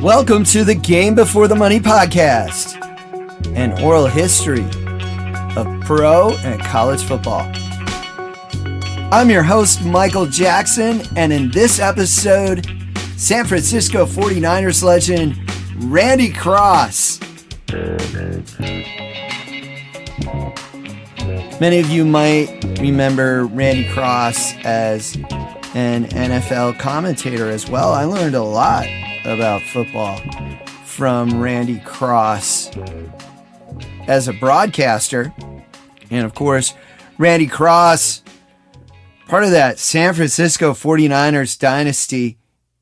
Welcome to the Game Before the Money podcast, an oral history of pro and college football. I'm your host, Michael Jackson, and in this episode, San Francisco 49ers legend Randy Cross. Many of you might remember Randy Cross as an NFL commentator as well. I learned a lot about football from Randy Cross as a broadcaster. And of course, Randy Cross, part of that San Francisco 49ers dynasty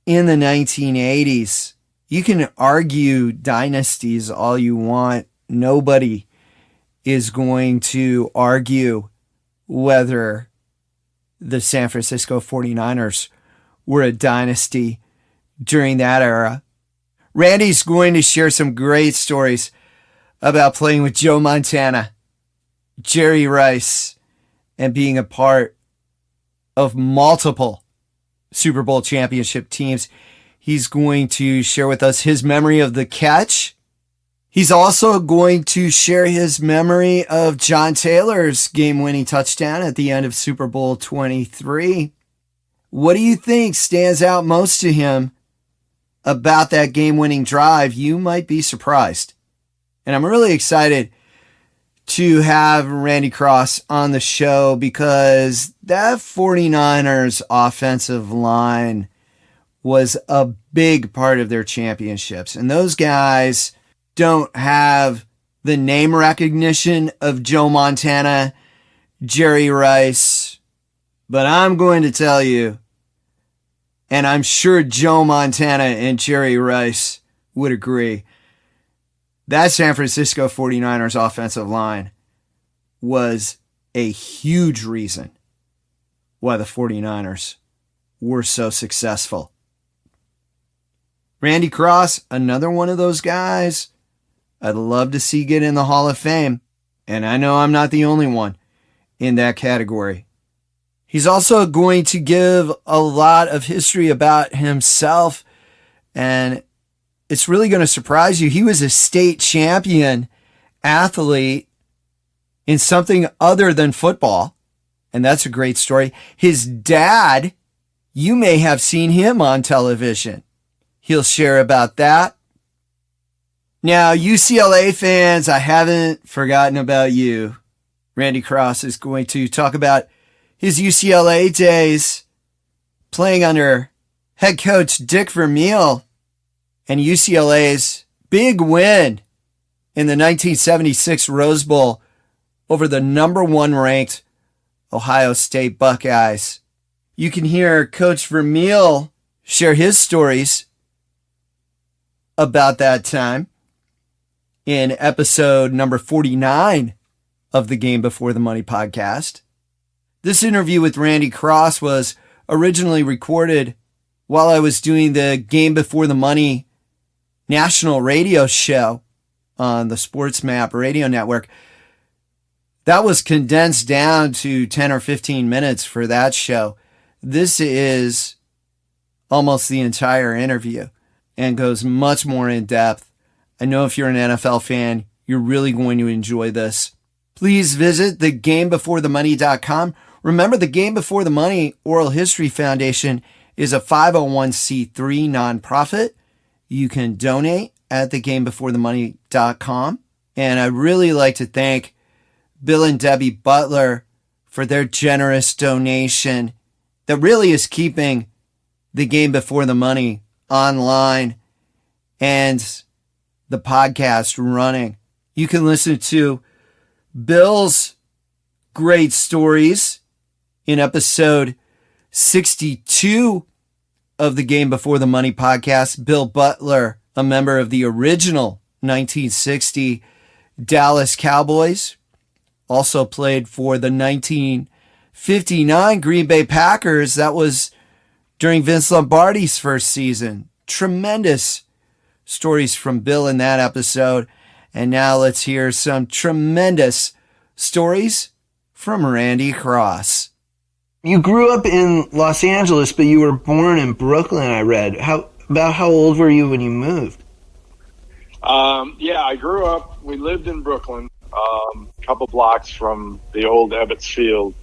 in the 1980s. You can argue dynasties all you want. Nobody is going to argue whether the San Francisco 49ers were a dynasty during that era. Randy's going to share some great stories about playing with Joe Montana, Jerry Rice, and being a part of multiple Super Bowl championship teams. He's going to share with us his memory of the catch. He's also going to share his memory of John Taylor's game-winning touchdown at the end of Super Bowl 23. What do you think stands out most to him about that game-winning drive? You might be surprised. And I'm really excited to have Randy Cross on the show because that 49ers offensive line was a big part of their championships. And those guys don't have the name recognition of Joe Montana, Jerry Rice, but I'm going to tell you, and I'm sure Joe Montana and Jerry Rice would agree, that San Francisco 49ers offensive line was a huge reason why the 49ers were so successful. Randy Cross, another one of those guys I'd love to see get in the Hall of Fame, and I know I'm not the only one in that category. He's also going to give a lot of history about himself, and it's really going to surprise you. He was a state champion athlete in something other than football, and that's a great story. His dad, you may have seen him on television. He'll share about that. Now, UCLA fans, I haven't forgotten about you. Randy Cross is going to talk about his UCLA days playing under head coach Dick Vermeil and UCLA's big win in the 1976 Rose Bowl over the number one ranked Ohio State Buckeyes. You can hear Coach Vermeil share his stories about that time in episode number 49 of the Game Before the Money podcast. This interview with Randy Cross was originally recorded while I was doing the Game Before the Money national radio show on the Sports Map radio network. That was condensed down to 10 or 15 minutes for that show. This is almost the entire interview and goes much more in depth. I know if you're an NFL fan, you're really going to enjoy this. Please visit thegamebeforethemoney.com. Remember, the Game Before the Money Oral History Foundation is a 501c3 nonprofit. You can donate at thegamebeforethemoney.com. And I'd really like to thank Bill and Debbie Butler for their generous donation that really is keeping the Game Before the Money online and the podcast running. You can listen to Bill's great stories in episode 62 of the Game Before the Money podcast. Bill Butler, a member of the original 1960 Dallas Cowboys, also played for the 1959 Green Bay Packers. That was during Vince Lombardi's first season. Tremendous stories from Bill in that episode. And now let's hear some tremendous stories from Randy Cross. You grew up in Los Angeles, but you were born in Brooklyn, I read. about how old were you when you moved? Yeah, I grew up. We lived in Brooklyn, a couple blocks from the old Ebbets Field.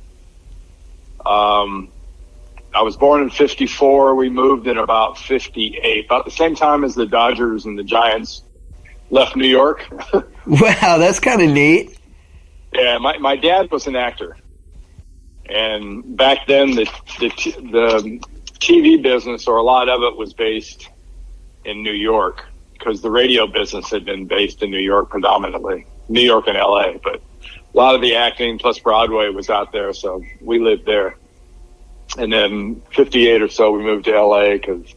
I was born in '54. We moved in about '58, about the same time as the Dodgers and the Giants left New York. Wow, that's kind of neat. Yeah, my dad was an actor, and back then the TV business, or a lot of it, was based in New York, because the radio business had been based in New York predominantly, New York and LA, but a lot of the acting plus Broadway was out there, so we lived there. And then '58 or so, we moved to LA because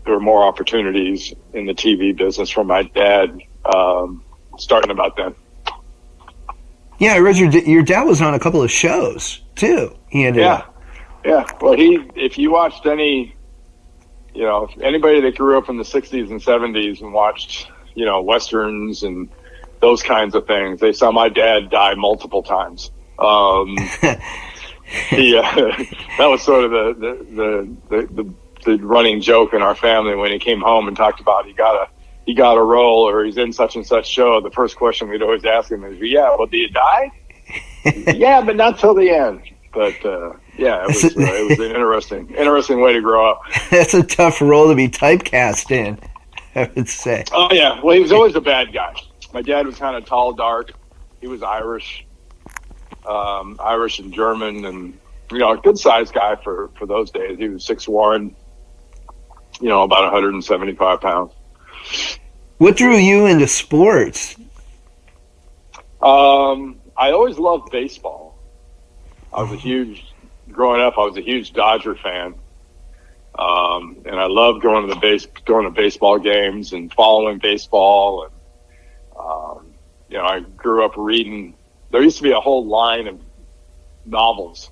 there were more opportunities in the TV business for my dad, starting about then. Yeah, I read your dad was on a couple of shows too. He ended up. Yeah. Well, if you watched anybody that grew up in the '60s and '70s and watched, Westerns and those kinds of things, they saw my dad die multiple times. That was sort of the running joke in our family when he came home and talked about he got a role, or he's in such and such show. The first question we'd always ask him is, "Yeah, well, do you die?" "Yeah, but not till the end." But it was an interesting way to grow up. That's a tough role to be typecast in, I would say. Oh yeah, well, he was always a bad guy. My dad was kind of tall, dark. He was Irish and German, and a good sized guy for those days. He was 6'1", about 175 pounds. What drew you into sports? I always loved baseball. Growing up, I was a huge Dodger fan. And I loved going to baseball games and following baseball. And, I grew up reading. There used to be a whole line of novels,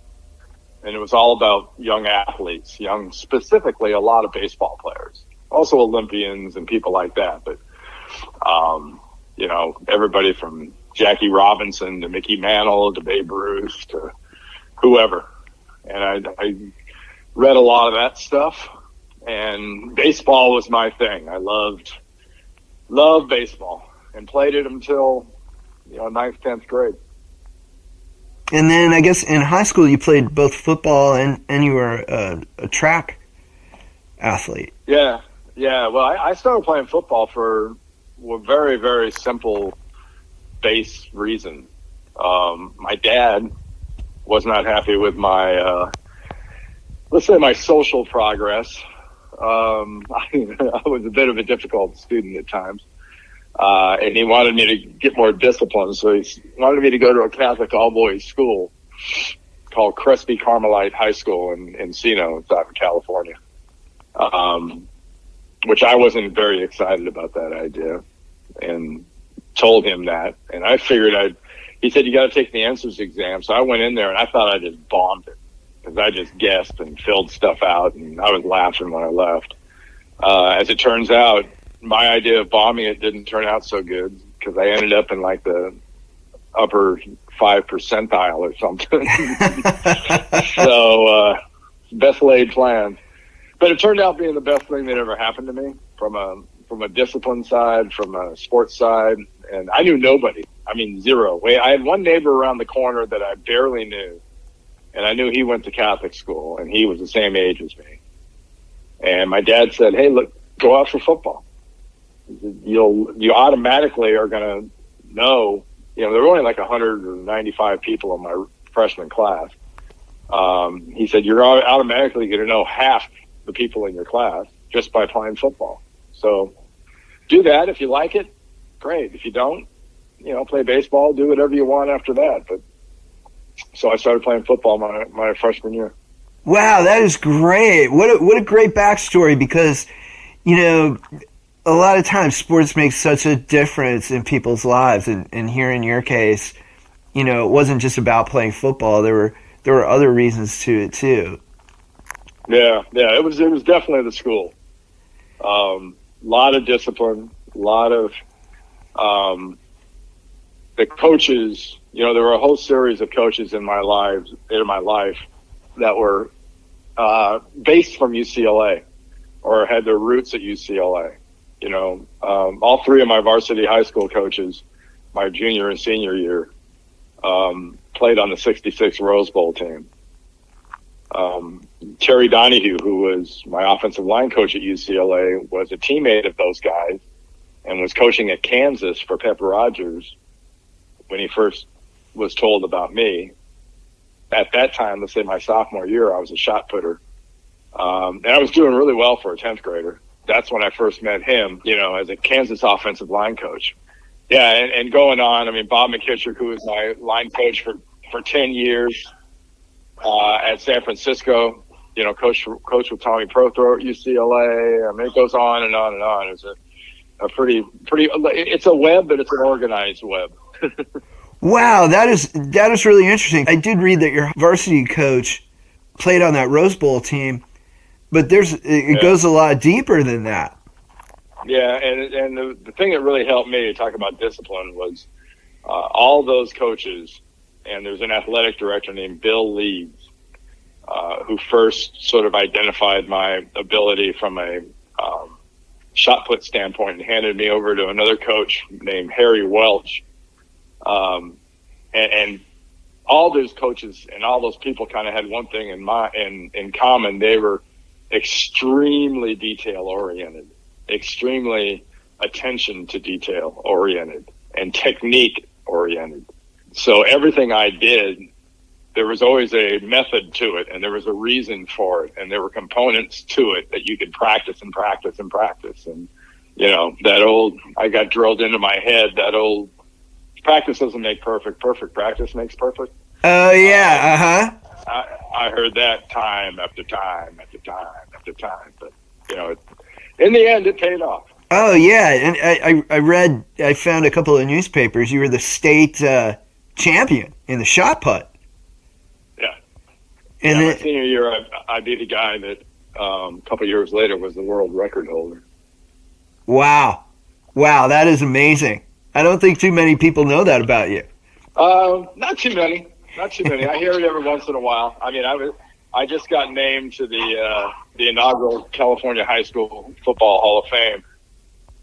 and it was all about young athletes, specifically a lot of baseball players, also Olympians and people like that. But, everybody from Jackie Robinson to Mickey Mantle to Babe Ruth to whoever. And I read a lot of that stuff, and baseball was my thing. I loved baseball and played it until, 9th, 10th grade. And then I guess in high school you played both football and you were a track athlete. Yeah. Well, I started playing football for a very, very simple base reason. My dad was not happy with my, let's say, my social progress. I was a bit of a difficult student at times. And he wanted me to get more discipline, so he wanted me to go to a Catholic all-boys school called Crespi Carmelite High School in Encino, it's out in California, which I wasn't very excited about that idea, and told him that. And I figured he said, "You got to take the entrance exam." So I went in there, and I thought I just bombed it, because I just guessed and filled stuff out, and I was laughing when I left. As it turns out, my idea of bombing it didn't turn out so good, because I ended up in like the upper 5 percentile or something. So, best laid plans. But it turned out being the best thing that ever happened to me from a discipline side, from a sports side. And I knew nobody. I mean, zero. I had one neighbor around the corner that I barely knew. And I knew he went to Catholic school, and he was the same age as me. And my dad said, "Hey, look, go out for football. You automatically are going to know," there were only like 195 people in my freshman class. He said, "You're automatically going to know half the people in your class just by playing football. So do that. If you like it, great. If you don't, play baseball, do whatever you want after that." But so I started playing football my freshman year. Wow, that is great. What a great backstory, because, a lot of times sports make such a difference in people's lives. And here in your case, it wasn't just about playing football. There were other reasons to it too. Yeah, it was definitely the school. Lot of discipline, a lot of the coaches. There were a whole series of coaches in my life that were based from UCLA. or had their roots at UCLA. All three of my varsity high school coaches, my junior and senior year, played on the '66 Rose Bowl team. Terry Donahue, who was my offensive line coach at UCLA, was a teammate of those guys and was coaching at Kansas for Pepper Rogers when he first was told about me. At that time, let's say my sophomore year, I was a shot putter. And I was doing really well for a 10th grader. That's when I first met him, as a Kansas offensive line coach. Yeah, and going on, I mean, Bob McKittrick, who was my line coach for 10 years at San Francisco, coach with Tommy Prothro at UCLA. I mean, it goes on and on and on. It's a pretty, it's a web, but it's an organized web. Wow, that is really interesting. I did read that your varsity coach played on that Rose Bowl team, but it goes a lot deeper than that. Yeah, and the thing that really helped me to talk about discipline was all those coaches, and there's an athletic director named Bill Leeds, who first sort of identified my ability from a shot put standpoint and handed me over to another coach named Harry Welch. And all those coaches and all those people kind of had one thing in common. They were extremely detail oriented, extremely attention to detail oriented, and technique oriented. So everything I did, there was always a method to it, and there was a reason for it, and there were components to it that you could practice and practice and practice. And, I got drilled into my head, that old practice doesn't make perfect, perfect practice makes perfect. Oh, yeah, I heard that time after time after time after time, but, in the end, it paid off. Oh, yeah, and I found a couple of newspapers. You were the state champion in the shot put. Yeah. And my senior year, I beat a guy that a couple years later was the world record holder. Wow, that is amazing. I don't think too many people know that about you. Not too many. I hear it every once in a while. I mean, I just got named to the inaugural California High School Football Hall of Fame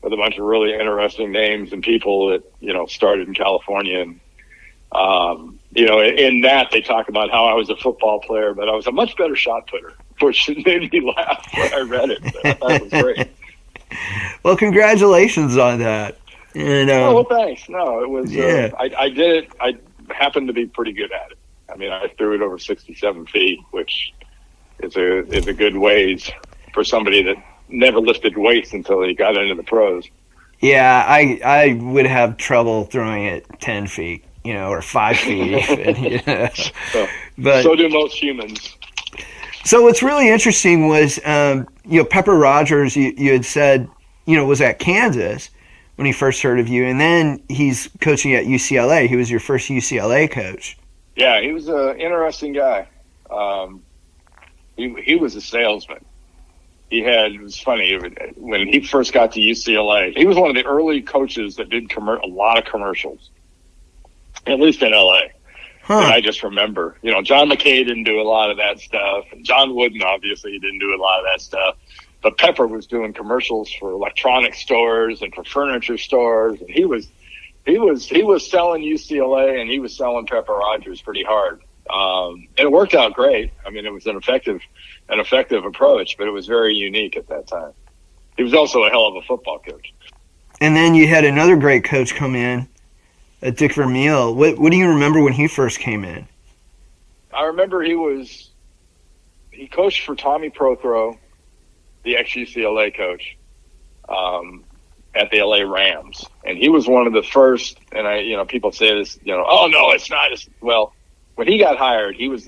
with a bunch of really interesting names and people that, started in California. And, in that they talk about how I was a football player, but I was a much better shot putter, which made me laugh when I read it. I thought it was great. Well, congratulations on that. And, well, thanks. No, it was, I did it. I happened to be pretty good at it. I mean, I threw it over 67 feet, which is a good ways for somebody that never lifted weights until he got into the pros. Yeah, I would have trouble throwing it 10 feet, or 5 feet. Even, so do most humans. So what's really interesting was, Pepper Rogers, you had said, was at Kansas when he first heard of you, and then he's coaching at UCLA. He was your first UCLA coach. Yeah, he was an interesting guy. He was a salesman. It was funny, when he first got to UCLA, he was one of the early coaches that did a lot of commercials, at least in LA. And I just remember, John McKay didn't do a lot of that stuff, and John Wooden obviously didn't do a lot of that stuff. But Pepper was doing commercials for electronic stores and for furniture stores, and he was selling UCLA, and he was selling Pepper Rogers pretty hard. And it worked out great. I mean, it was an effective approach, but it was very unique at that time. He was also a hell of a football coach. And then you had another great coach come in, Dick Vermeil. What do you remember when he first came in? I remember he coached for Tommy Prothro, the ex-UCLA coach, at the LA Rams. And he was one of the first, and people say this, oh no, it's not. Well, when he got hired, he was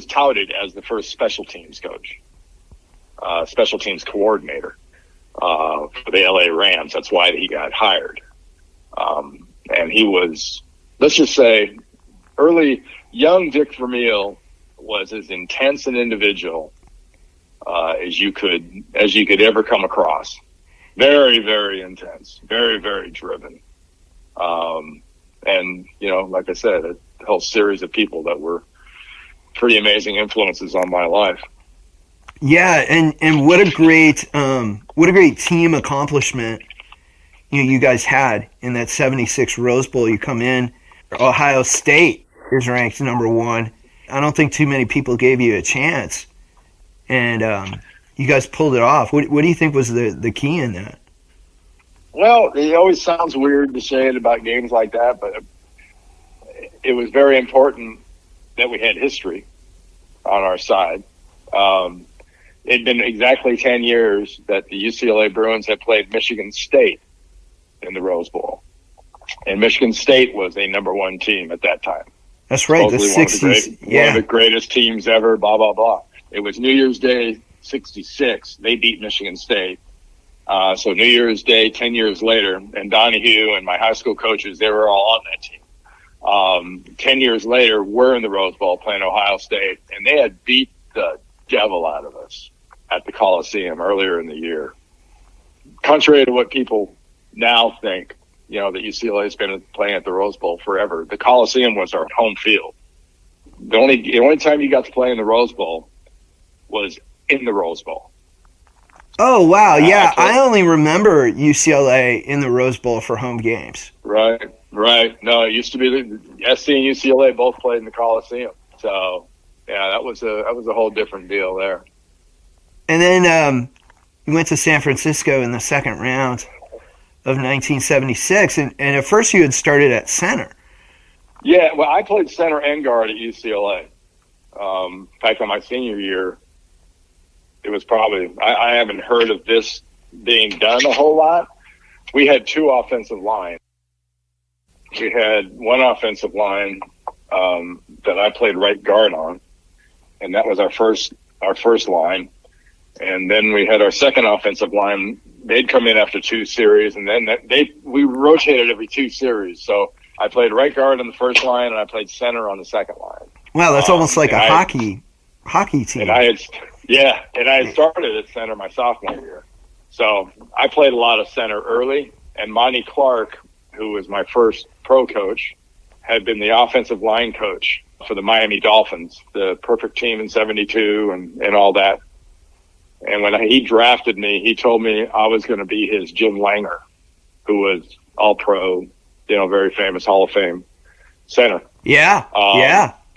touted as the first special teams coach, special teams coordinator, for the LA Rams. That's why he got hired. And he was, let's just say, young Dick Vermeil was as intense an individual as you could ever come across. Very, very intense, very, very driven. And, like I said, a whole series of people that were pretty amazing influences on my life. Yeah, and what a great team accomplishment you guys had in that '76 Rose Bowl. You come in, Ohio State is ranked number one. I don't think too many people gave you a chance, and you guys pulled it off. What do you think was the key in that? Well, it always sounds weird to say it about games like that, but it was very important that we had history on our side. It'd been exactly 10 years that the UCLA Bruins had played Michigan State in the Rose Bowl. And Michigan State was a number one team at that time. That's right, the 60s. One of the greatest teams ever, blah, blah, blah. It was New Year's Day, '66. They beat Michigan State. So New Year's Day, 10 years later, and Donahue and my high school coaches, they were all on that team. 10 years later, we're in the Rose Bowl playing Ohio State, and they had beat the devil out of us at the Coliseum earlier in the year. Contrary to what people now think, that UCLA has been playing at the Rose Bowl forever, the Coliseum was our home field. The only time you got to play in the Rose Bowl was in the Rose Bowl. Oh, wow. Yeah, I only remember UCLA in the Rose Bowl for home games. Right. No, it used to be the SC and UCLA both played in the Coliseum. So, yeah, that was a whole different deal there. And then you went to San Francisco in the second round of 1976, and at first you had started at center. Yeah, well, I played center and guard at UCLA. In fact, on my senior year, it was probably, I haven't heard of this being done a whole lot. We had two offensive lines. We had one offensive line that I played right guard on, and that was our first line. And then we had our second offensive line. They'd come in after two series, and then we rotated every two series. So I played right guard on the first line, and I played center on the second line. Wow, that's almost like a hockey team. And I had started at center my sophomore year. So I played a lot of center early, and Monty Clark, who was my first pro coach, had been the offensive line coach for the Miami Dolphins, the perfect team in '72 and all that. And when he drafted me, he told me I was going to be his Jim Langer, who was all pro, very famous Hall of Fame center. Yeah.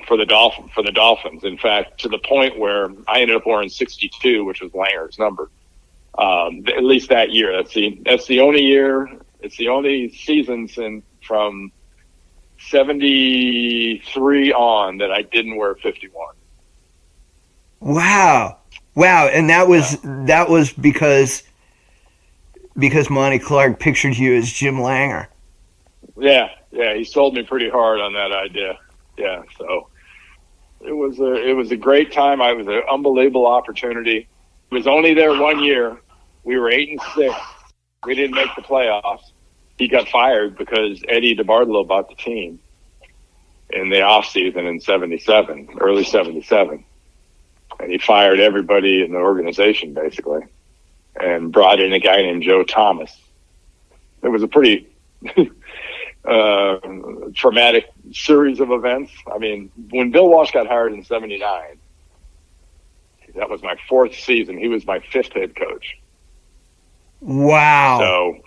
For the Dolphins. In fact, to the point where I ended up wearing 62, which was Langer's number. At least that year. That's the only year. It's the only season from 73 on that I didn't wear 51. Wow. And that was because Monty Clark pictured you as Jim Langer. Yeah, he sold me pretty hard on that idea. Yeah, so it was a great time. It was an unbelievable opportunity. It was only there 1 year. We were 8-6. We didn't make the playoffs. He got fired because Eddie DeBartolo bought the team in the off season in '77, early '77. And he fired everybody in the organization, basically, and brought in a guy named Joe Thomas. It was a pretty traumatic series of events. I mean, when Bill Walsh got hired in '79, that was my fourth season. He was my fifth head coach. Wow. So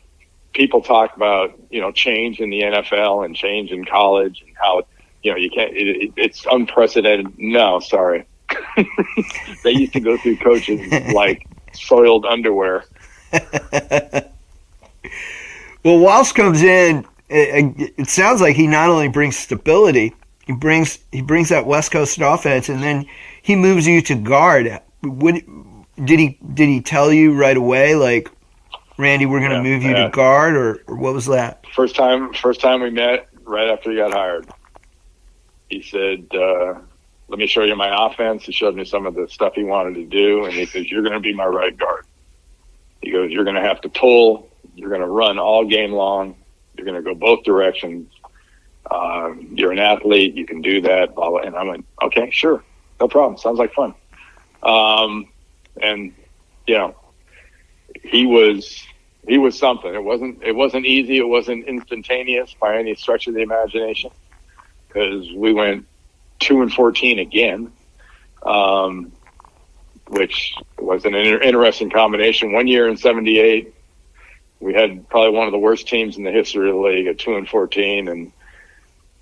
people talk about, change in the NFL and change in college and how, you can't, it's unprecedented. No, sorry. They used to go through coaches like soiled underwear. Well, Walsh comes in. It sounds like he not only brings stability, he brings that West Coast offense, and then he moves you to guard. Did he tell you right away, like, Randy, we're going to move you to guard, or what was that? First time we met, right after he got hired, he said, let me show you my offense. He showed me some of the stuff he wanted to do, and he says, you're going to be my right guard. He goes, you're going to have to pull. You're going to run all game long. You're going to go both directions. You're an athlete. You can do that. Blah, blah. And I'm like, okay, sure. No problem. Sounds like fun. And, he was something. It wasn't easy. It wasn't instantaneous by any stretch of the imagination, because we went 2-14 again. which was an interesting combination. One year in '78, we had probably one of the worst teams in the history of the league at 2-14, and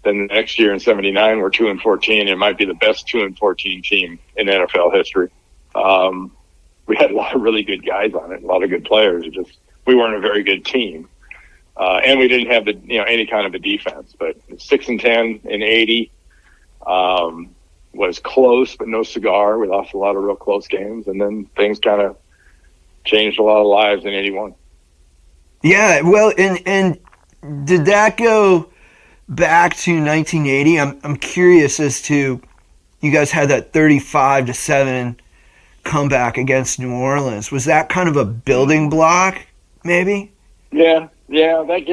then the next year in '79, we're 2-14. It might be the best 2-14 team in NFL history. We had a lot of really good guys on it, a lot of good players. We weren't a very good team, and we didn't have any kind of a defense. But 6-10 in '80 was close, but no cigar. We lost a lot of real close games, and then things kind of changed a lot of lives in '81. Yeah, well, and did that go back to 1980? I'm curious as to, you guys had that 35-7 comeback against New Orleans. Was that kind of a building block, maybe? Yeah, it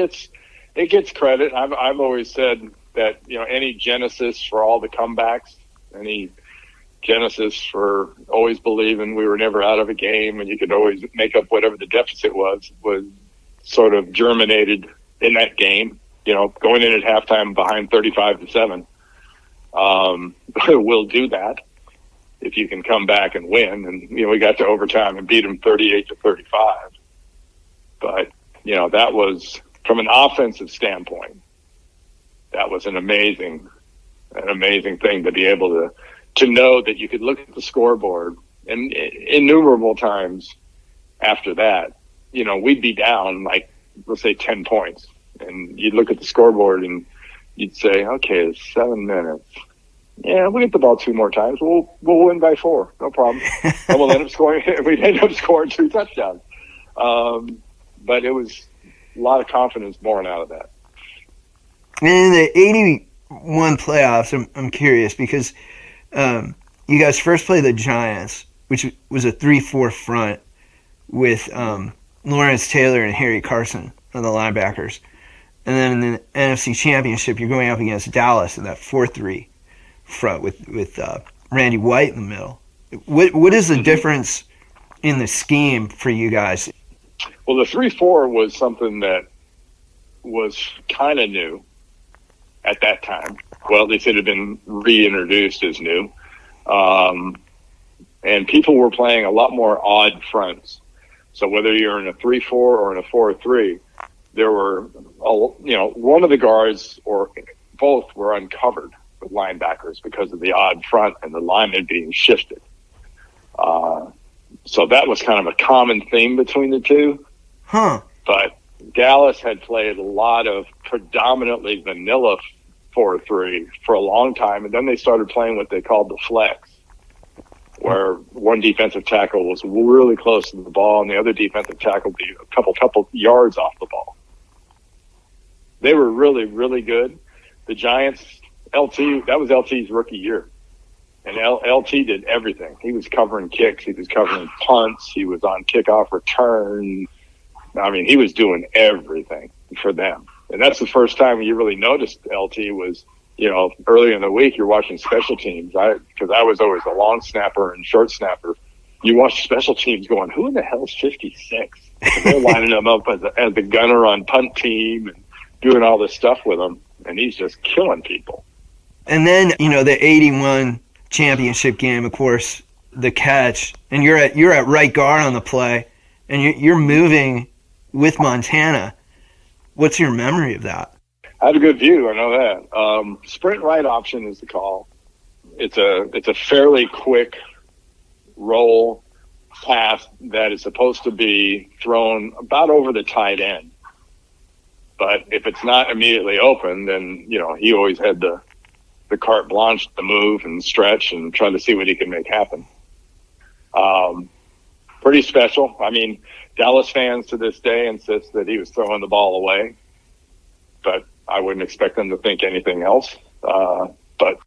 gets credit. I've always said that any genesis for all the comebacks, any genesis for always believing we were never out of a game and you could always make up whatever the deficit was sort of germinated in that game. Going in at halftime behind 35-7. We'll do that if you can come back and win. And, we got to overtime and beat them 38-35. But, that was, from an offensive standpoint, that was an amazing thing to be able to know that you could look at the scoreboard, and innumerable times after that, we'd be down like, let's say 10 points. And you'd look at the scoreboard and you'd say, okay, it's 7 minutes. Yeah, we'll get the ball 2 more times. We'll win by 4. No problem. And we'd end up scoring 2 touchdowns. But it was a lot of confidence born out of that. And in the 81 playoffs, I'm curious because you guys first played the Giants, which was a 3-4 front with Lawrence Taylor and Harry Carson on the linebackers. And then in the NFC Championship, you're going up against Dallas in that 4-3 front with Randy White in the middle. What is the difference in the scheme for you guys? Well, the 3-4 was something that was kind of new at that time. Well, at least it had been reintroduced as new. And people were playing a lot more odd fronts. So whether you're in a 3-4 or in a 4-3, there were, one of the guards or both were uncovered with linebackers because of the odd front and the linemen being shifted. So that was kind of a common theme between the two. Huh. But Dallas had played a lot of predominantly vanilla 4-3 for a long time, and then they started playing what they called the flex, where one defensive tackle was really close to the ball and the other defensive tackle would be a couple yards off the ball. They were really, really good. The Giants, that was LT's rookie year. And LT did everything. He was covering kicks. He was covering punts. He was on kickoff return. I mean, he was doing everything for them. And that's the first time you really noticed LT was, early in the week, you're watching special teams. Because I was always a long snapper and short snapper. You watch special teams going, who in the hell is 56? And they're lining them up as the gunner on punt team and doing all this stuff with him. And he's just killing people. And then, the 81 championship game, of course, the catch, and you're at right guard on the play, and you're moving with Montana. What's your memory of that? I had a good view. I know that. Sprint right option is the call. It's a fairly quick roll pass that is supposed to be thrown about over the tight end. But if it's not immediately open, then, he always had the carte blanche to move and stretch and try to see what he can make happen. Pretty special. I mean, Dallas fans to this day insist that he was throwing the ball away, but I wouldn't expect them to think anything else. But,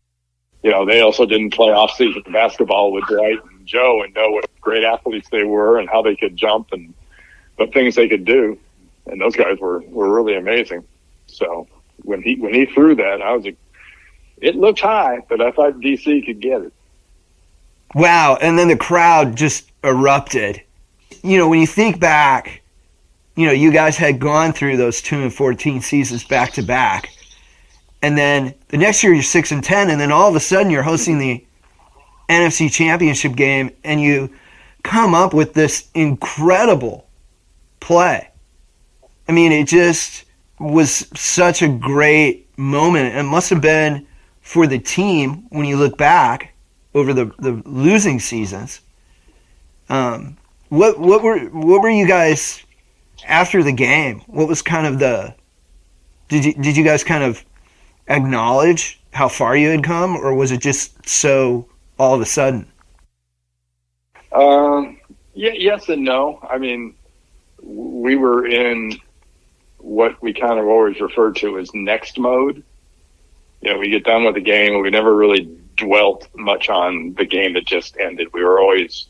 they also didn't play off-season basketball with Dwight and Joe and know what great athletes they were and how they could jump and the things they could do. And those guys were really amazing. So when he threw that, it looked high, but I thought DC could get it. Wow. And then the crowd just erupted. When you think back, you guys had gone through those 2-14 seasons back to back. And then the next year you're 6-10, and then all of a sudden you're hosting the NFC Championship game, and you come up with this incredible play. I mean, it just was such a great moment. It must have been for the team when you look back over the losing seasons. What were you guys after the game? What was kind of did you guys kind of acknowledge how far you had come, or was it just so all of a sudden? Yes and no. I mean, we were in what we kind of always refer to as next mode. You know, we get done with the game, and we never really dwelt much on the game that just ended. We were always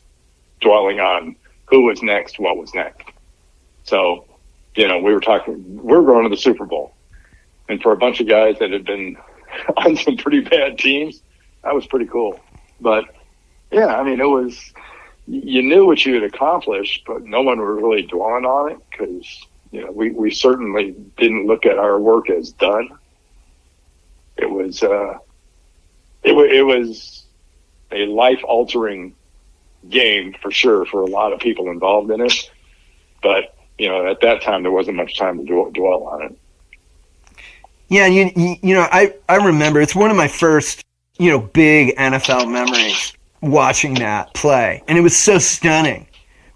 dwelling on who was next, what was next. So, you know, we're going to the Super Bowl. And for a bunch of guys that had been on some pretty bad teams, that was pretty cool. But, yeah, I mean, you knew what you had accomplished, but no one was really dwelling on it because, you know, we certainly didn't look at our work as done. It was a life-altering game for sure for a lot of people involved in it. But, you know, at that time, there wasn't much time to dwell on it. Yeah, you know, I remember it's one of my first, you know, big NFL memories watching that play. And it was so stunning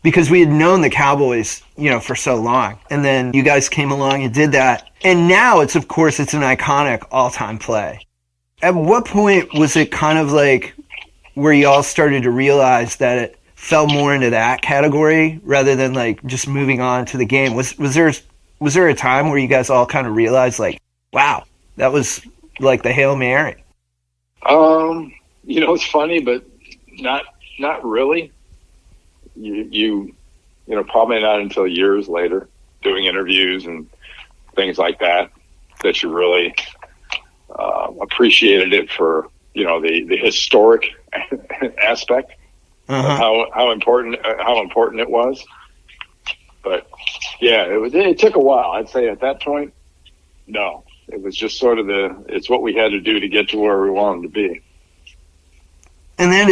because we had known the Cowboys, you know, for so long. And then you guys came along and did that. And now it's an iconic all-time play. At what point was it kind of like where you all started to realize that it fell more into that category rather than like just moving on to the game? Was there a time where you guys all kind of realized like, wow, that was like the Hail Mary? You know, it's funny, but not really. You know, probably not until years later, doing interviews and things like that you really appreciated it for, you know, the historic aspect of how important it was. But yeah, it took a while. I'd say at that point, no, it was just sort of it's what we had to do to get to where we wanted to be. And then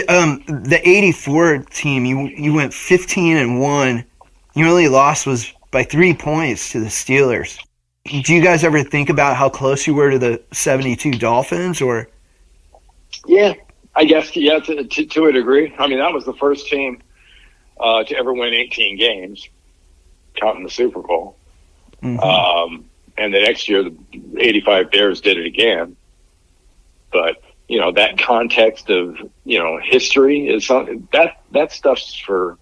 the '84 team, you went 15-1. Your only loss was by 3 points to the Steelers. Do you guys ever think about how close you were to the '72 Dolphins, or? Yeah, I guess, yeah, to a degree. I mean, that was the first team to ever win 18 games, counting the Super Bowl. Mm-hmm. And the next year, the '85 Bears did it again. But, you know, that context of, you know, history is something that stuff's for,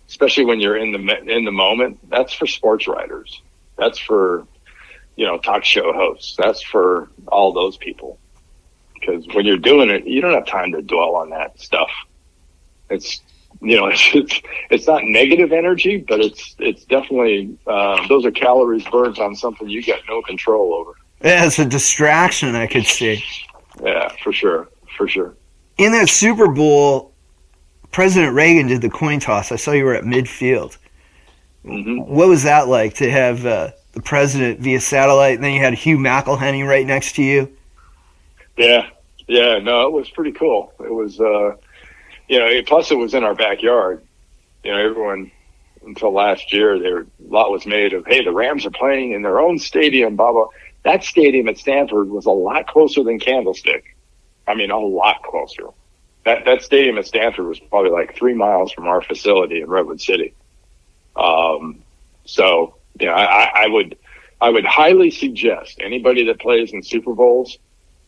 especially when you're in the moment, that's for sports writers. That's for, you know, talk show hosts. That's for all those people. Because when you're doing it, you don't have time to dwell on that stuff. It's, you know, it's not negative energy, but it's definitely, those are calories burned on something you got no control over. Yeah, it's a distraction, I could see. Yeah, for sure. In that Super Bowl, President Reagan did the coin toss. I saw you were at midfield. Mm-hmm. What was that like to have the president via satellite, and then you had Hugh McElhenney right next to you? Yeah, no, it was pretty cool. It was, you know, plus it was in our backyard. You know, everyone, until last year, a lot was made of, hey, the Rams are playing in their own stadium, blah, blah. That stadium at Stanford was a lot closer than Candlestick. I mean, a lot closer. That stadium at Stanford was probably like 3 miles from our facility in Redwood City. So, you know, I would highly suggest anybody that plays in Super Bowls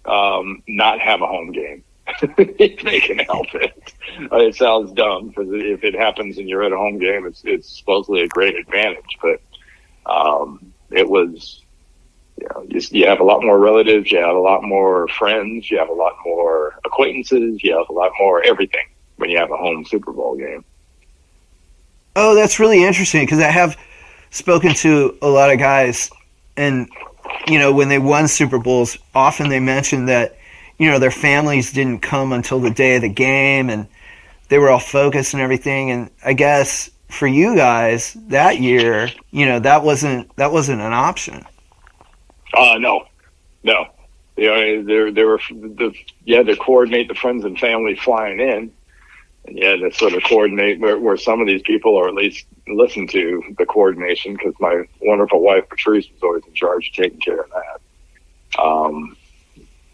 not have a home game if they can help it. It sounds dumb because if it happens and you're at a home game, it's supposedly a great advantage. But it was, you know, you have a lot more relatives, you have a lot more friends, you have a lot more acquaintances, you have a lot more everything when you have a home Super Bowl game. Oh, that's really interesting because I have spoken to a lot of guys, and, you know, when they won Super Bowls, often they mentioned that, you know, their families didn't come until the day of the game and they were all focused and everything. And I guess for you guys that year, you know, that wasn't an option. No. There were you had to coordinate the friends and family flying in, and you had to sort of coordinate where some of these people, or at least listen to the coordination, because my wonderful wife Patrice was always in charge of taking care of that.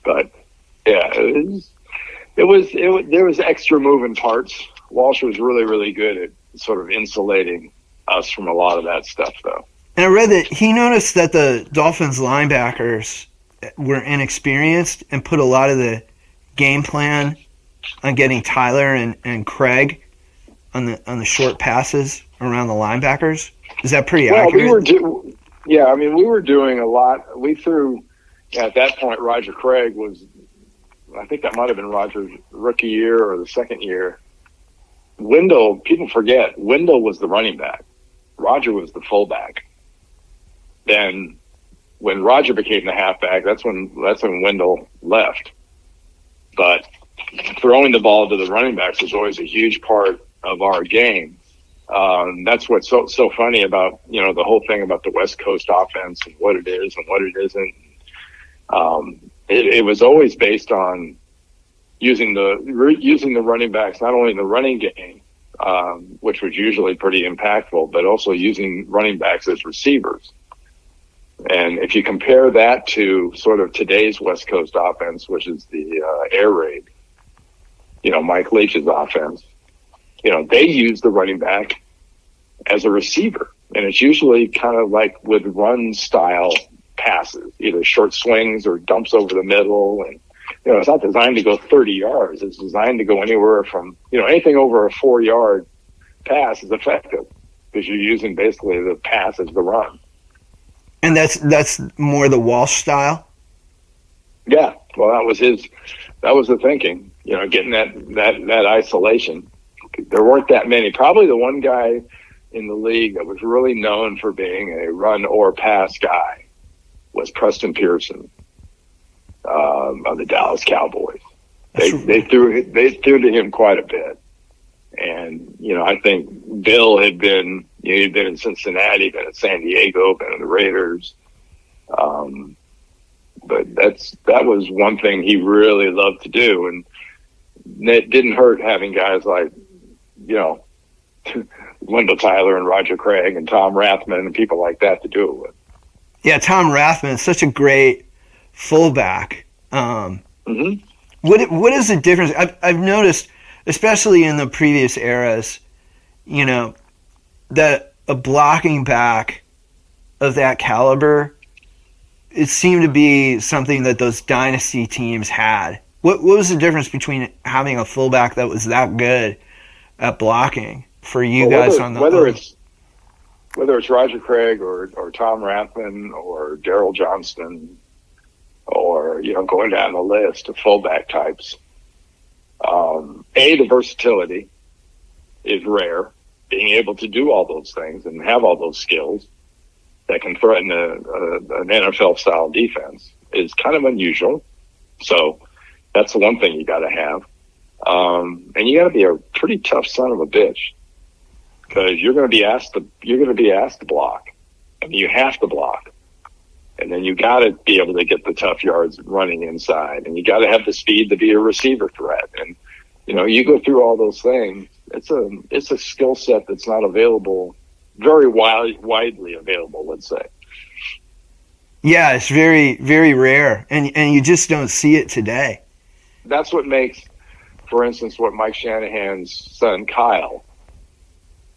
But yeah, there was extra moving parts. Walsh was really, really good at sort of insulating us from a lot of that stuff, though. And I read that he noticed that the Dolphins linebackers were inexperienced and put a lot of the game plan on getting Tyler and Craig on the short passes around the linebackers. Is that pretty accurate? We were doing a lot. We threw, at that point, Roger Craig was, I think that might have been Roger's rookie year or the second year. Wendell, people forget, Wendell was the running back. Roger was the fullback. Then when Roger became the halfback, that's when Wendell left. But throwing the ball to the running backs was always a huge part of our game. That's what's so funny about, the whole thing about the West Coast offense and what it is and what it isn't. It was always based on using the running backs, not only in the running game, which was usually pretty impactful, but also using running backs as receivers. And if you compare that to sort of today's West Coast offense, which is the air raid, Mike Leach's offense, they use the running back as a receiver. And it's usually kind of like with run style passes, either short swings or dumps over the middle. And, it's not designed to go 30 yards. It's designed to go anywhere from, anything over a 4-yard pass is effective because you're using basically the pass as the run. And that's more the Walsh style? Yeah. Well, that was the thinking, getting that isolation. There weren't that many. Probably the one guy in the league that was really known for being a run or pass guy was Preston Pearson of the Dallas Cowboys. They threw to him quite a bit. And, I think Bill had been, he'd been in Cincinnati, been at San Diego, been in the Raiders. But that was one thing he really loved to do. And it didn't hurt having guys like, Wendell Tyler and Roger Craig and Tom Rathman and people like that to do it with. Yeah, Tom Rathman is such a great fullback. Mm-hmm. What is the difference? I've noticed, especially in the previous eras, that a blocking back of that caliber, it seemed to be something that those dynasty teams had. What was the difference between having a fullback that was that good at blocking for you guys on the whether it's Roger Craig or Tom Rathman or Daryl Johnston or going down the list of fullback types, the versatility is rare. Being able to do all those things and have all those skills that can threaten an NFL style defense is kind of unusual. So that's the one thing you got to have. And you got to be a pretty tough son of a bitch because you're going to be asked to block. I mean, you have to block. And then you got to be able to get the tough yards running inside, and you got to have the speed to be a receiver threat. And you go through all those things. It's a skill set that's not available, very widely available, let's say. Yeah, it's very, very rare, and you just don't see it today. That's what makes, for instance, what Mike Shanahan's son Kyle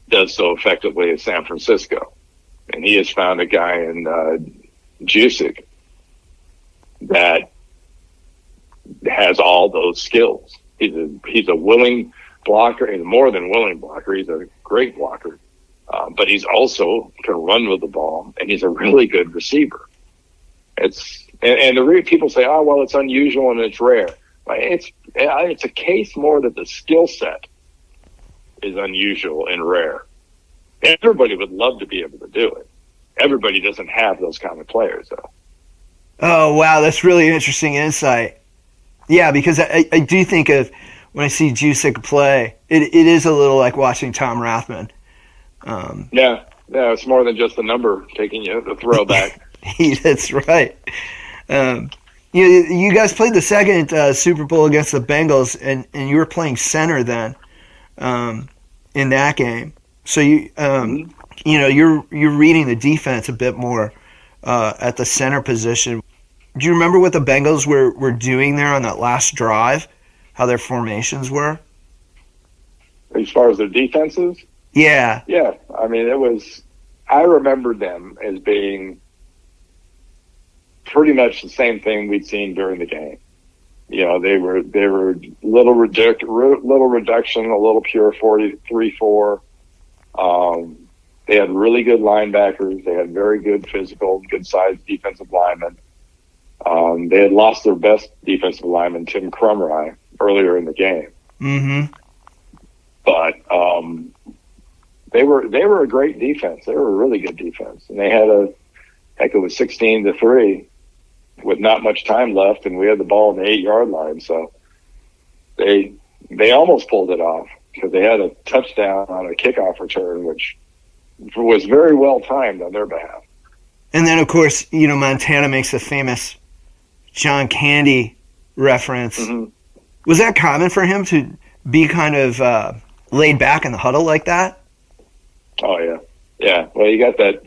does so effectively at San Francisco, and he has found a guy in Jusic that has all those skills. He's a willing blocker. He's a more than willing blocker. He's a great blocker, but he's also can run with the ball, and he's a really good receiver. People say, oh, well, it's unusual and it's rare. It's a case more that the skill set is unusual and rare. Everybody would love to be able to do it. Everybody doesn't have those kind of players, though. Oh, wow, that's really interesting insight. Yeah, because I do think of when I see Jusic play, it is a little like watching Tom Rathman. Yeah, it's more than just the number taking you the throwback. That's right. You guys played the second Super Bowl against the Bengals, and you were playing center then in that game. So you're reading the defense a bit more at the center position. Do you remember what the Bengals were doing there on that last drive? How their formations were? As far as their defenses? Yeah. Yeah. I mean, I remembered them as being pretty much the same thing we'd seen during the game. You know, they were little reduction, a little pure 43-4. They had really good linebackers. They had very good physical, good sized defensive linemen. They had lost their best defensive lineman, Tim Crumry, earlier in the game. Mm-hmm. But they were a great defense. They were a really good defense, and they had it was 16-3 with not much time left, and we had the ball on the 8-yard line. So they almost pulled it off because they had a touchdown on a kickoff return, which was very well timed on their behalf. And then, of course, Montana makes the famous John Candy reference. Mm-hmm. Was that common for him to be kind of laid back in the huddle like that? Oh yeah, yeah. Well, he got that.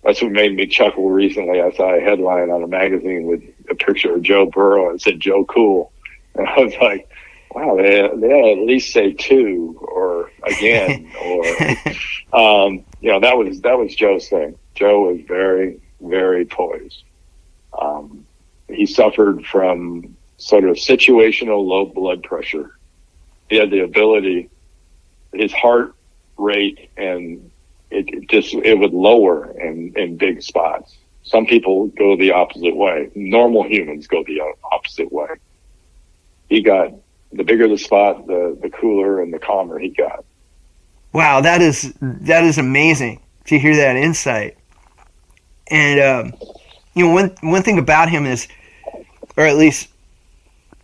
That's what made me chuckle recently. I saw a headline on a magazine with a picture of Joe Burrow and it said Joe Cool, and I was like, wow, they had to at least say two or again or that was Joe's thing. Joe was very, very poised. He suffered from sort of situational low blood pressure. He had the ability, his heart rate, and it would lower in big spots. Some people go the opposite way. Normal humans go the opposite way. He got, the bigger the spot, the cooler and the calmer he got. Wow, that is amazing to hear that insight. And one thing about him is, or at least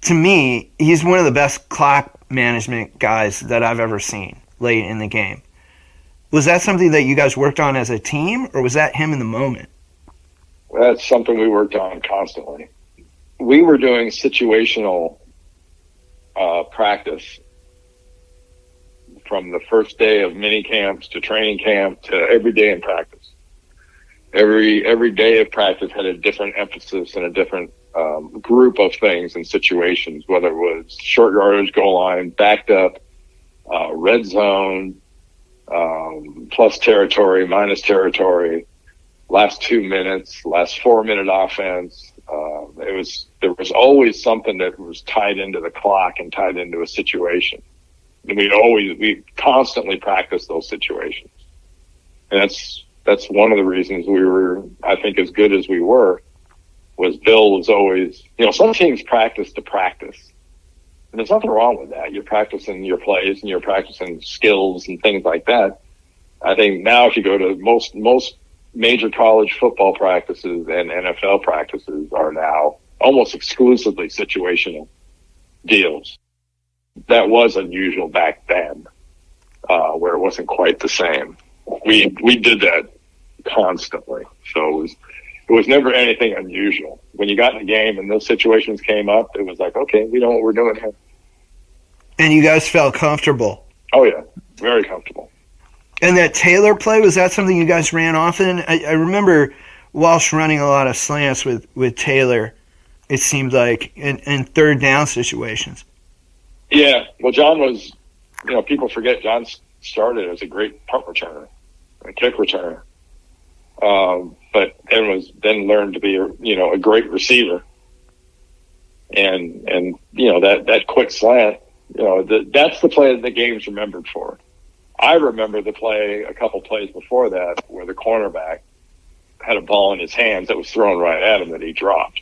to me, he's one of the best clock management guys that I've ever seen late in the game. Was that something that you guys worked on as a team, or was that him in the moment? That's something we worked on constantly. We were doing situational practice from the first day of mini camps to training camp to every day in practice. Every day of practice had a different emphasis and a different group of things and situations, whether it was short yardage, goal line, backed up, red zone, plus territory, minus territory, last 2 minutes, last 4-minute offense. There was always something that was tied into the clock and tied into a situation. And we constantly practiced those situations. And that's one of the reasons we were, I think, as good as we were, was Bill was always, some teams practice to practice. And there's nothing wrong with that. You're practicing your plays and you're practicing skills and things like that. I think now if you go to most major college football practices and NFL practices are now almost exclusively situational deals. That was unusual back then, where it wasn't quite the same. We did that constantly. So it was never anything unusual. When you got in the game and those situations came up, it was like, okay, we know what we're doing here. And you guys felt comfortable? Oh, yeah. Very comfortable. And that Taylor play, was that something you guys ran often? I remember Walsh running a lot of slants with Taylor, it seemed like, in third down situations. Yeah. Well, John was, people forget John started as a great punt returner, a kick returner. But then learned to be a great receiver. And that quick slant, that's the play that the game's remembered for. I remember the play a couple plays before that where the cornerback had a ball in his hands that was thrown right at him that he dropped.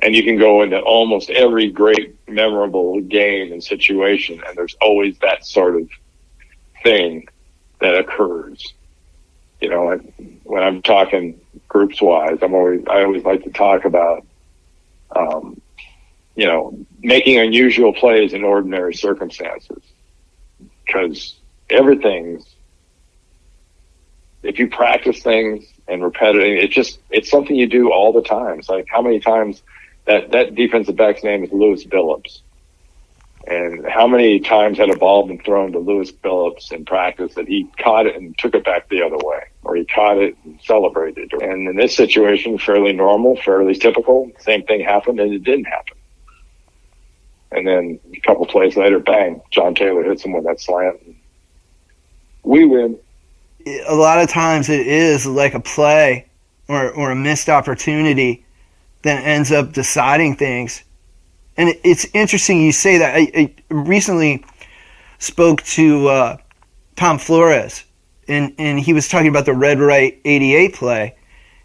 And you can go into almost every great memorable game and situation, and there's always that sort of thing that occurs. When I'm talking groups wise, I always like to talk about, making unusual plays in ordinary circumstances, because if if you practice things and repetitive, it's something you do all the time. It's like how many times that defensive back's name is Lewis Billups. And how many times had a ball been thrown to Lewis Billups in practice that he caught it and took it back the other way, or he caught it and celebrated. And in this situation, fairly normal, fairly typical, same thing happened and it didn't happen. And then a couple plays later, bang, John Taylor hits him with that slant. And we win. A lot of times it is like a play or a missed opportunity that ends up deciding things. And it's interesting you say that. I recently spoke to Tom Flores, and he was talking about the red right 88 play,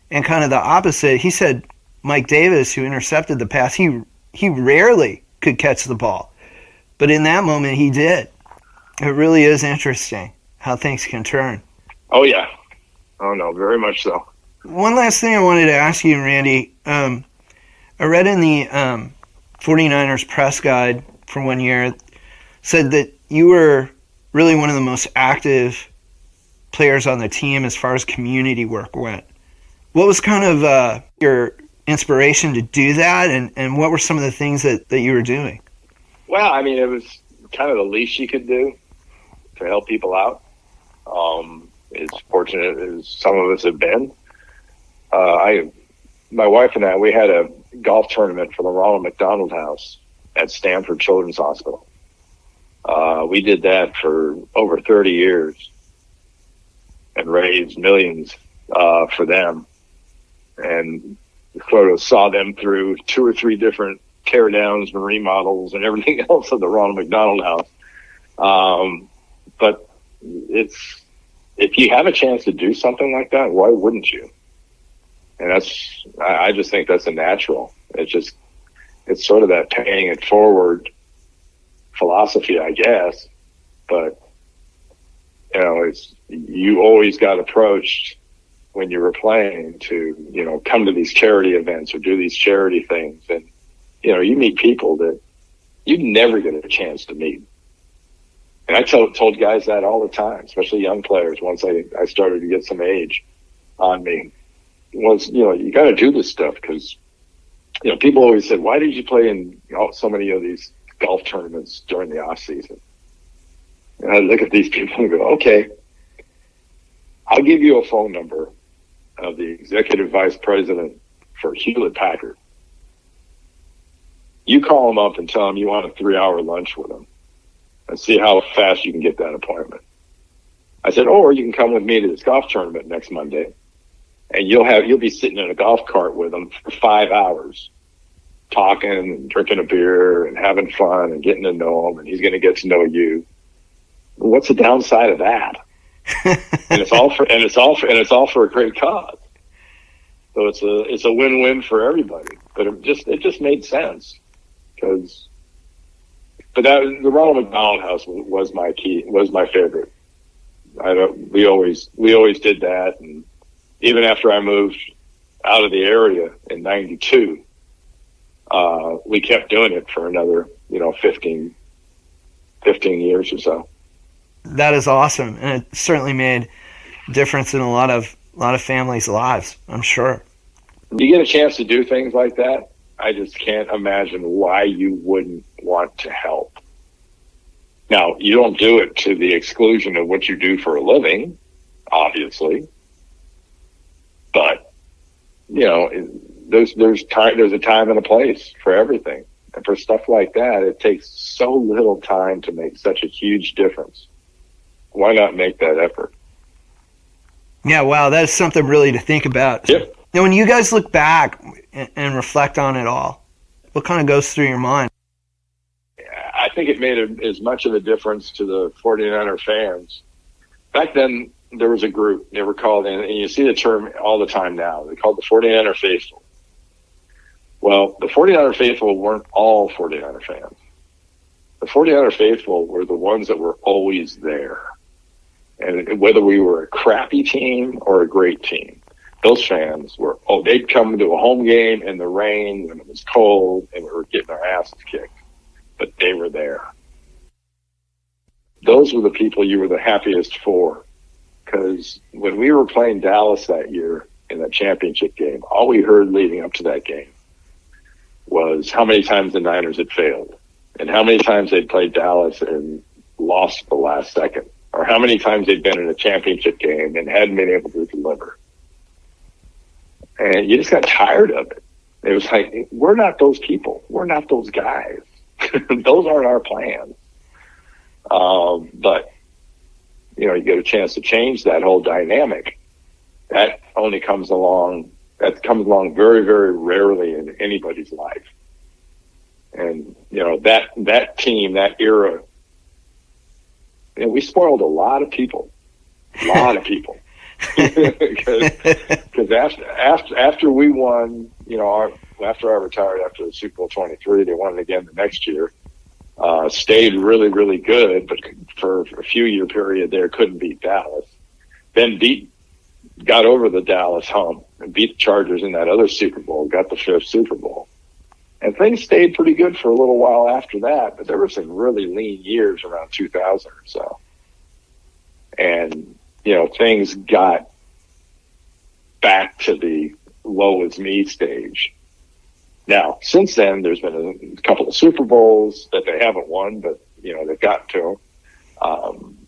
and kind of the opposite. He said Mike Davis, who intercepted the pass, he rarely could catch the ball, but in that moment he did. It really is interesting how things can turn. Oh yeah, oh no, very much so. One last thing I wanted to ask you, Randy. I read in the 49ers press guide for 1 year said that you were really one of the most active players on the team as far as community work went. What was kind of your inspiration to do that, and what were some of the things that you were doing? Well, I mean, it was kind of the least you could do to help people out. As fortunate as some of us have been. My wife and I, we had a golf tournament for the Ronald McDonald House at Stanford Children's Hospital. We did that for over 30 years and raised millions for them, and sort of saw them through 2 or 3 different tear downs and remodels and everything else of the Ronald McDonald House. But if you have a chance to do something like that, why wouldn't you? And I just think that's a natural. It's sort of that paying it forward philosophy, I guess. But, you always got approached when you were playing to, come to these charity events or do these charity things. And, you meet people that you'd never get a chance to meet. And I told guys that all the time, especially young players, once I started to get some age on me. Was, you got to do this stuff because, people always said, why did you play in so many of these golf tournaments during the off season? And I look at these people and go, okay, I'll give you a phone number of the executive vice president for Hewlett Packard. You call him up and tell him you want a 3-hour lunch with him and see how fast you can get that appointment. I said, or you can come with me to this golf tournament next Monday. And you'll be sitting in a golf cart with him for 5 hours, talking and drinking a beer and having fun and getting to know him, and he's going to get to know you. What's the downside of that? And it's all for a great cause. So it's a win-win for everybody. But it just made sense but the Ronald McDonald House was my favorite. We always did that. And even after I moved out of the area in 92, we kept doing it for another, 15 years or so. That is awesome. And it certainly made a difference in a lot of families' lives, I'm sure. You get a chance to do things like that, I just can't imagine why you wouldn't want to help. Now, you don't do it to the exclusion of what you do for a living, obviously. But, there's a time and a place for everything. And for stuff like that, it takes so little time to make such a huge difference. Why not make that effort? Yeah, wow, that's something really to think about. Yep. Now, when you guys look back and reflect on it all, what kind of goes through your mind? I think it made as much of a difference to the 49er fans. Back then, there was a group, they were called, and you see the term all the time now, they're called the 49er faithful. Well, the 49er faithful weren't all 49er fans. The 49er faithful were the ones that were always there. And whether we were a crappy team or a great team, those fans they'd come to a home game in the rain when it was cold and we were getting our asses kicked, but they were there. Those were the people you were the happiest for because when we were playing Dallas that year in that championship game, all we heard leading up to that game was how many times the Niners had failed and how many times they'd played Dallas and lost at the last second, or how many times they'd been in a championship game and hadn't been able to deliver. And you just got tired of it. It was like, we're not those people. We're not those guys. Those aren't our plans. But, you get a chance to change that whole dynamic. That only comes along very, very rarely in anybody's life. And, that team, that era, we spoiled a lot of people. Because after we won, after I retired after the Super Bowl 23, they won it again the next year. Stayed really, really good, but for a few year period there, couldn't beat Dallas. Then got over the Dallas hump and beat the Chargers in that other Super Bowl, got the 5th Super Bowl. And things stayed pretty good for a little while after that, but there were some really lean years around 2000 or so. And, things got back to the woe is me stage. Now, since then, there's been a couple of Super Bowls that they haven't won, but, they've got to,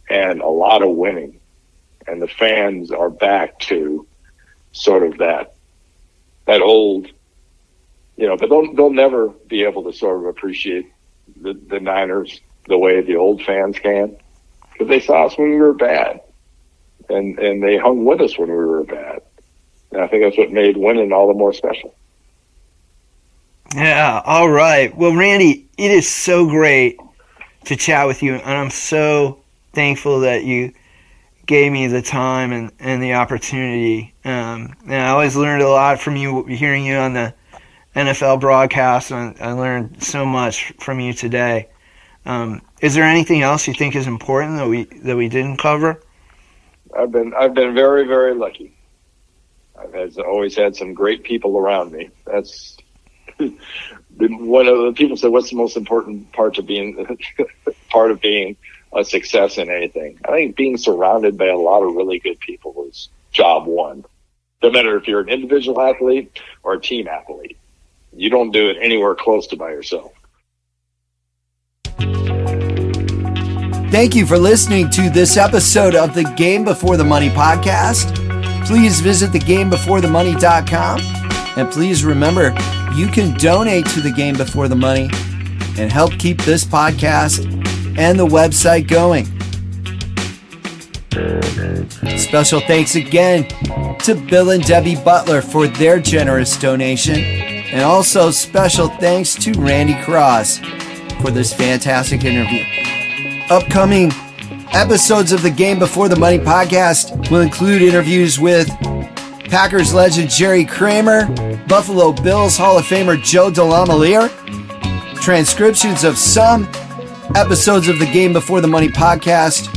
and a lot of winning. And the fans are back to sort of that old, but they'll never be able to sort of appreciate the Niners the way the old fans can, because they saw us when we were bad, and they hung with us when we were bad. And I think that's what made winning all the more special. Yeah, all right. Well, Randy, it is so great to chat with you, and I'm so thankful that you gave me the time and the opportunity. And I always learned a lot from you, hearing you on the NFL broadcast, and I learned so much from you today. Is there anything else you think is important that we didn't cover? I've been very, very lucky. I've always had some great people around me. That's one of the people said, "What's the most important part of being a success in anything?" I think being surrounded by a lot of really good people is job one. No matter if you're an individual athlete or a team athlete, you don't do it anywhere close to by yourself. Thank you for listening to this episode of the Game Before the Money podcast. Please visit thegamebeforethemoney.com, and please remember, you can donate to the Game Before the Money and help keep this podcast and the website going. Special thanks again to Bill and Debbie Butler for their generous donation, and also special thanks to Randy Cross for this fantastic interview. Upcoming episodes of the Game Before the Money podcast will include interviews with Packers legend Jerry Kramer, Buffalo Bills Hall of Famer Joe DeLamielleure. Transcriptions of some episodes of the Game Before the Money podcast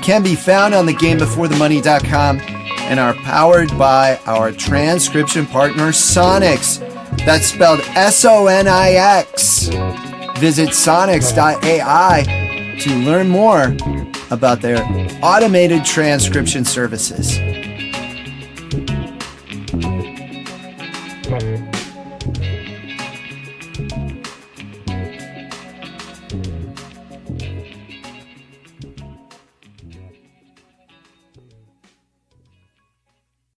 can be found on thegamebeforethemoney.com and are powered by our transcription partner Sonix. That's spelled Sonix. Visit sonix.ai to learn more about their automated transcription services.